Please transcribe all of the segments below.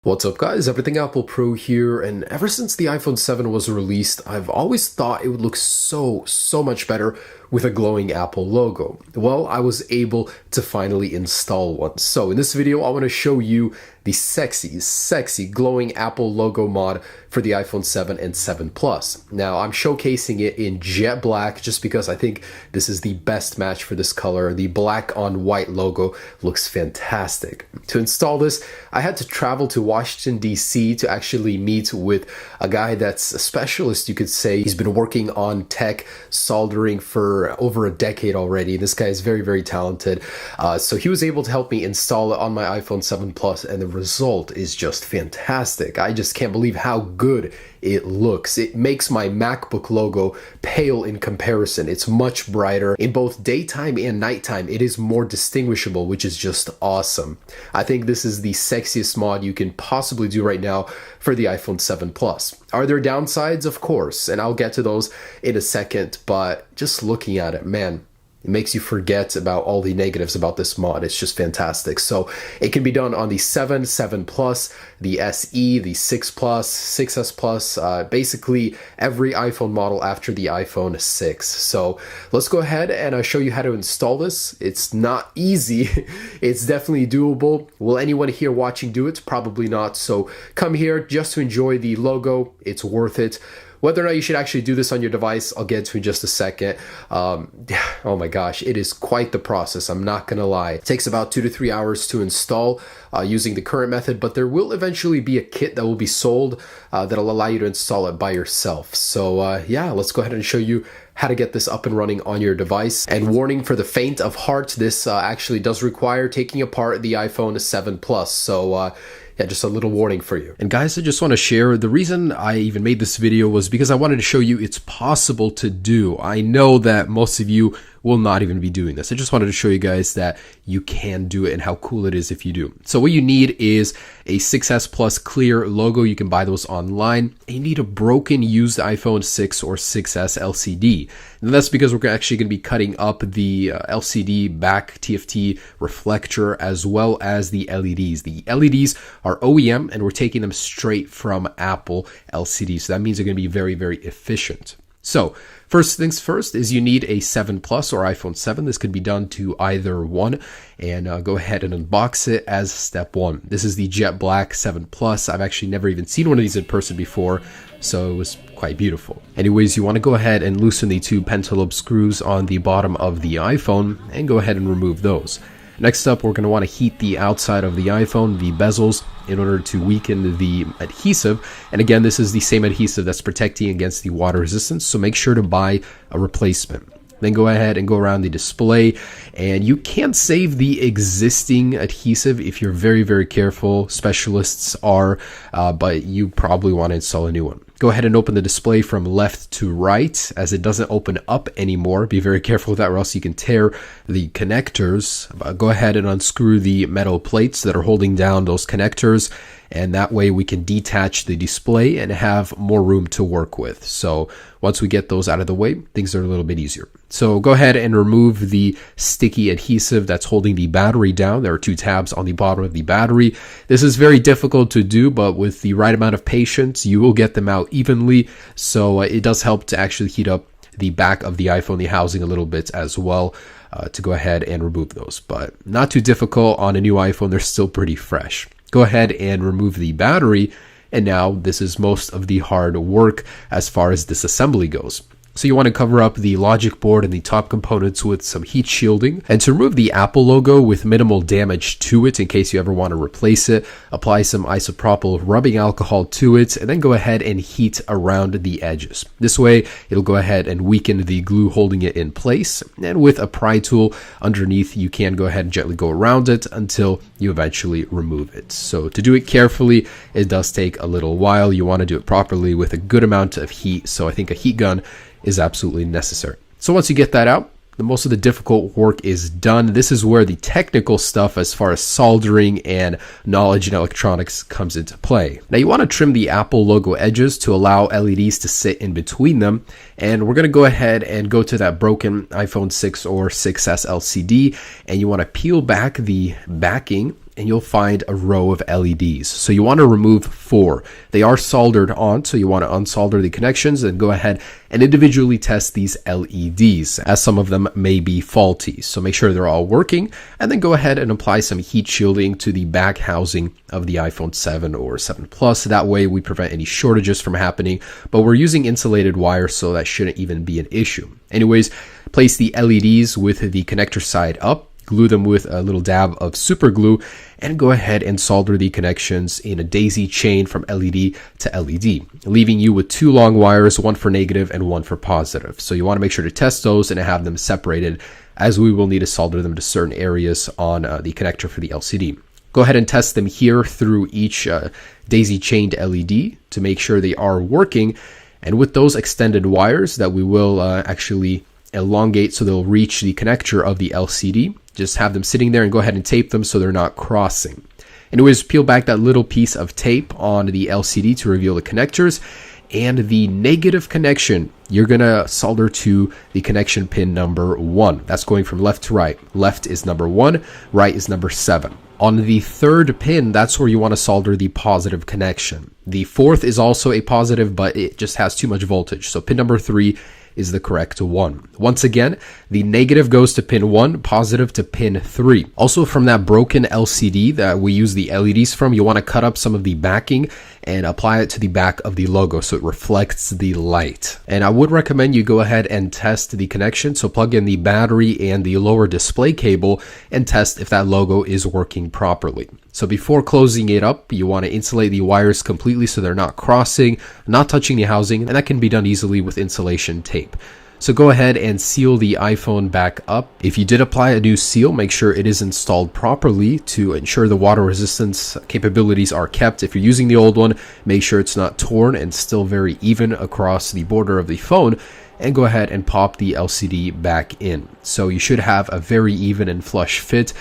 What's up guys, Everything Apple Pro here, and ever since the iPhone 7 was released, I've always thought it would look so much better with a glowing Apple logo. Well, I was able to finally install one. So in this video, I want to show you the sexy glowing Apple logo mod for the iPhone 7 and 7 Plus. Now, I'm showcasing it in jet black just because I think this is the best match for this color. The black on white logo looks fantastic. To install this, I had to travel to Washington, D.C. to actually meet with a guy that's a specialist, you could say. He's been working on tech soldering for over a decade already. This guy is very talented. So he was able to help me install it on my iPhone 7 Plus, and the result is just fantastic. I just can't believe how good it looks. It makes my MacBook logo pale in comparison. It's much brighter. In both daytime and nighttime, it is more distinguishable, which is just awesome. I think this is the sexiest mod you can possibly do right now for the iPhone 7 Plus. Are there downsides? Of course, and I'll get to those in a second, but just looking at it, man, it makes you forget about all the negatives about this mod. It's just fantastic. So it can be done on the 7, 7 Plus, the SE, the 6 Plus, 6S Plus, basically every iPhone model after the iPhone 6. So let's go ahead and show you how to install this. It's not easy. It's definitely doable. Will anyone here watching do it? Probably not. So come here just to enjoy the logo. It's worth it. Whether or not you should actually do this on your device, I'll get to in just a second. Oh my gosh, it is quite the process. I'm not gonna lie. It takes about 2 to 3 hours to install using the current method, but there will eventually be a kit that will be sold that'll allow you to install it by yourself. So yeah, let's go ahead and show you how to get this up and running on your device. And warning for the faint of heart, this actually does require taking apart the iPhone 7 Plus. So yeah, just a little warning for you. And guys, I just want to share, the reason I even made this video was because I wanted to show you it's possible to do. I know that most of you will not even be doing this. I just wanted to show you guys that you can do it and how cool it is if you do. So what you need is a 6S Plus clear logo. You can buy those online. And you need a broken used iPhone 6 or 6S LCD. And that's because we're actually going to be cutting up the LCD back TFT reflector as well as the LEDs. The LEDs are OEM and we're taking them straight from Apple LCD. So that means they're going to be very efficient. So first things first is you need a 7 Plus or iPhone 7. This could be done to either one, and go ahead and unbox it as step one. This is the jet black 7 Plus. I've actually never even seen one of these in person before, so it was quite beautiful. Anyways, you want to go ahead and loosen the two pentalobe screws on the bottom of the iPhone and go ahead and remove those. Next up, we're going to want to heat the outside of the iPhone, the bezels, in order to weaken the adhesive. And again, this is the same adhesive that's protecting against the water resistance, so make sure to buy a replacement. Then go ahead and go around the display, and you can save the existing adhesive if you're very careful. Specialists are, but you probably want to install a new one. Go ahead and open the display from left to right, as it doesn't open up anymore. Be very careful with that, or else you can tear the connectors. Go ahead and unscrew the metal plates that are holding down those connectors, and that way we can detach the display and have more room to work with. So once we get those out of the way, things are a little bit easier. So go ahead and remove the sticky adhesive that's holding the battery down. There are two tabs on the bottom of the battery. This is very difficult to do, but with the right amount of patience, you will get them out evenly. So it does help to actually heat up the back of the iPhone, the housing a little bit as well, to go ahead and remove those. But not too difficult on a new iPhone. They're still pretty fresh. Go ahead and remove the battery, and now this is most of the hard work as far as disassembly goes. So you want to cover up the logic board and the top components with some heat shielding. And to remove the Apple logo with minimal damage to it, in case you ever want to replace it, apply some isopropyl rubbing alcohol to it, and then go ahead and heat around the edges. This way, it'll go ahead and weaken the glue holding it in place. And with a pry tool underneath, you can go ahead and gently go around it until you eventually remove it. So to do it carefully, it does take a little while. You want to do it properly with a good amount of heat. So I think a heat gun is absolutely necessary. So once you get that out, the most of the difficult work is done. This is where the technical stuff as far as soldering and knowledge in electronics comes into play. Now you want to trim the Apple logo edges to allow LEDs to sit in between them. And we're going to go ahead and go to that broken iPhone 6 or 6S LCD, and you want to peel back the backing and you'll find a row of LEDs. So you want to remove 4. They are soldered on, so you want to unsolder the connections and go ahead and individually test these LEDs, as some of them may be faulty. So make sure they're all working, and then go ahead and apply some heat shielding to the back housing of the iPhone 7 or 7 Plus. That way we prevent any shortages from happening, but we're using insulated wire, so that shouldn't even be an issue. Anyways, place the LEDs with the connector side up, glue them with a little dab of super glue, and go ahead and solder the connections in a daisy chain from LED to LED, leaving you with 2 long wires, one for negative and one for positive. So you want to make sure to test those and have them separated, as we will need to solder them to certain areas on the connector for the LCD. Go ahead and test them here through each daisy chained LED to make sure they are working. And with those extended wires that we will actually elongate so they'll reach the connector of the LCD, just have them sitting there and go ahead and tape them so they're not crossing. Anyways, peel back that little piece of tape on the LCD to reveal the connectors, and the negative connection you're gonna solder to the connection pin number 1. That's going from left to right. Left is number 1, right is number 7. On the 3rd pin, that's where you want to solder the positive connection. The 4th is also a positive, but it just has too much voltage. So pin number 3 is the correct one. Once again, the negative goes to pin 1, positive to pin 3. Also, from that broken LCD that we use the LEDs from, you want to cut up some of the backing and apply it to the back of the logo so it reflects the light. And I would recommend you go ahead and test the connection. So plug in the battery and the lower display cable and test if that logo is working properly. So before closing it up, you want to insulate the wires completely so they're not crossing, not touching the housing, and that can be done easily with insulation tape. So go ahead and seal the iPhone back up. If you did apply a new seal, make sure it is installed properly to ensure the water resistance capabilities are kept. If you're using the old one, make sure it's not torn and still very even across the border of the phone, and go ahead and pop the LCD back in. So you should have a very even and flush fit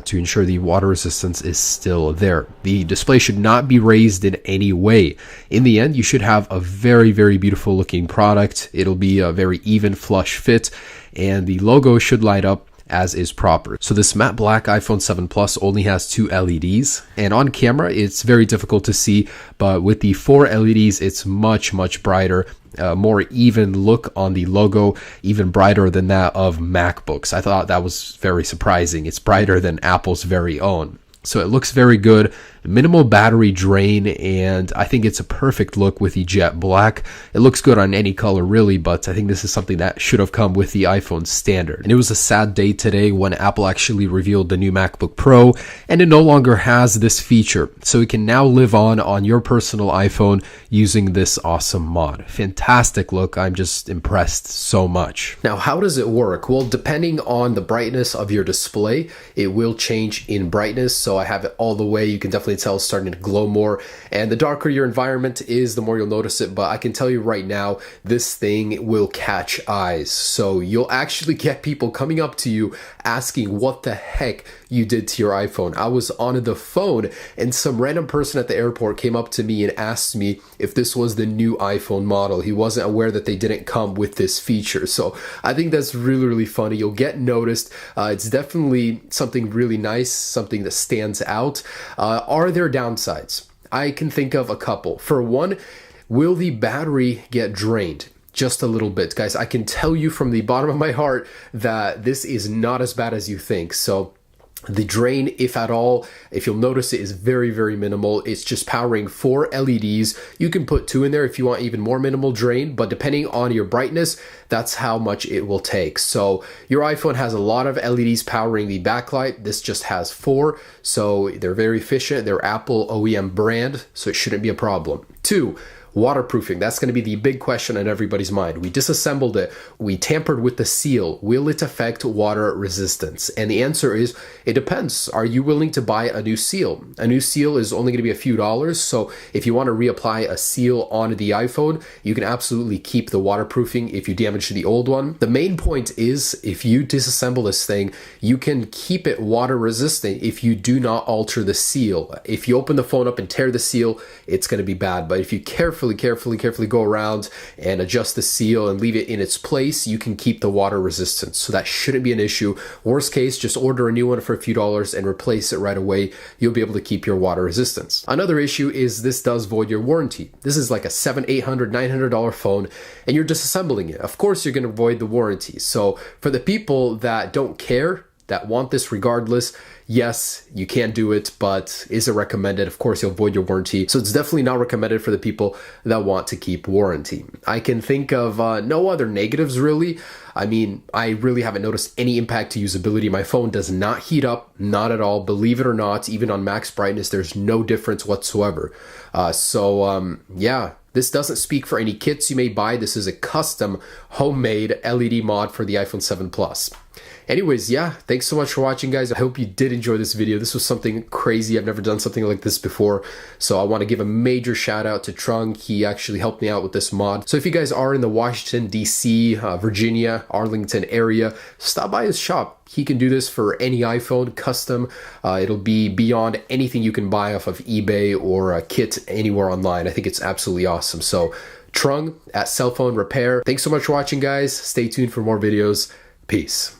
to ensure the water resistance is still there. The display should not be raised in any way. In the end, you should have a very, very beautiful looking product. It'll be a very even flush fit, and the logo should light up as is proper. So this matte black iPhone 7 Plus only has 2 LEDs, and on camera it's very difficult to see, but with the 4 LEDs it's much brighter, more even look on the logo, even brighter than that of MacBooks. I thought that was very surprising. It's brighter than Apple's very own. So it looks very good, minimal battery drain, and I think it's a perfect look with the jet black. It looks good on any color really, but I think this is something that should have come with the iPhone standard. And it was a sad day today when Apple actually revealed the new MacBook Pro, and it no longer has this feature. So it can now live on your personal iPhone using this awesome mod. Fantastic look. I'm just impressed so much. Now, how does it work? Well, depending on the brightness of your display, it will change in brightness. So I have it all the way. You can definitely tell it's starting to glow more, and the darker your environment is, the more you'll notice it. But I can tell you right now, this thing will catch eyes. So you'll actually get people coming up to you asking what the heck you did to your iPhone. I was on the phone and some random person at the airport came up to me and asked me if this was the new iPhone model. He wasn't aware that they didn't come with this feature. So I think that's really funny. You'll get noticed. It's definitely something really nice, something that stands out. Are there downsides? I can think of a couple. For one, will the battery get drained? Just a little bit, guys. I can tell you from the bottom of my heart that this is not as bad as you think. So the drain, if at all, if you'll notice, it is very minimal. It's just powering 4 LEDs. You can put 2 in there if you want even more minimal drain, but depending on your brightness, that's how much it will take. So your iPhone has a lot of LEDs powering the backlight. This just has 4, so they're very efficient. They're Apple OEM brand, so it shouldn't be a problem. 2, waterproofing. That's going to be the big question on everybody's mind. We disassembled it. We tampered with the seal. Will it affect water resistance? And the answer is, it depends. Are you willing to buy a new seal? A new seal is only going to be a few dollars. So if you want to reapply a seal on the iPhone, you can absolutely keep the waterproofing if you damage the old one. The main point is, if you disassemble this thing, you can keep it water resistant if you do not alter the seal. If you open the phone up and tear the seal, it's going to be bad. But if you carefully carefully go around and adjust the seal and leave it in its place, you can keep the water resistance. So that shouldn't be an issue. Worst case, just order a new one for a few dollars and replace it right away. You'll be able to keep your water resistance. Another issue is this does void your warranty. This is like a $700, $800, $900 phone and you're disassembling it. Of course, you're going to void the warranty. So for the people that don't care, that want this regardless, yes, you can do it, but is it recommended? Of course, you'll void your warranty. So it's definitely not recommended for the people that want to keep warranty. I can think of no other negatives really. I mean, I really haven't noticed any impact to usability. My phone does not heat up, not at all. Believe it or not, even on max brightness, there's no difference whatsoever. Yeah. This doesn't speak for any kits you may buy. This is a custom homemade LED mod for the iPhone 7 Plus. Anyways, yeah, thanks so much for watching, guys. I hope you did enjoy this video. This was something crazy. I've never done something like this before. So I want to give a major shout out to Trung. He actually helped me out with this mod. So if you guys are in the Washington, D.C., Virginia, Arlington area, stop by his shop. He can do this for any iPhone, custom. It'll be beyond anything you can buy off of eBay or a kit anywhere online. I think it's absolutely awesome. So Trung at Cell Phone Repair. Thanks so much for watching, guys. Stay tuned for more videos. Peace.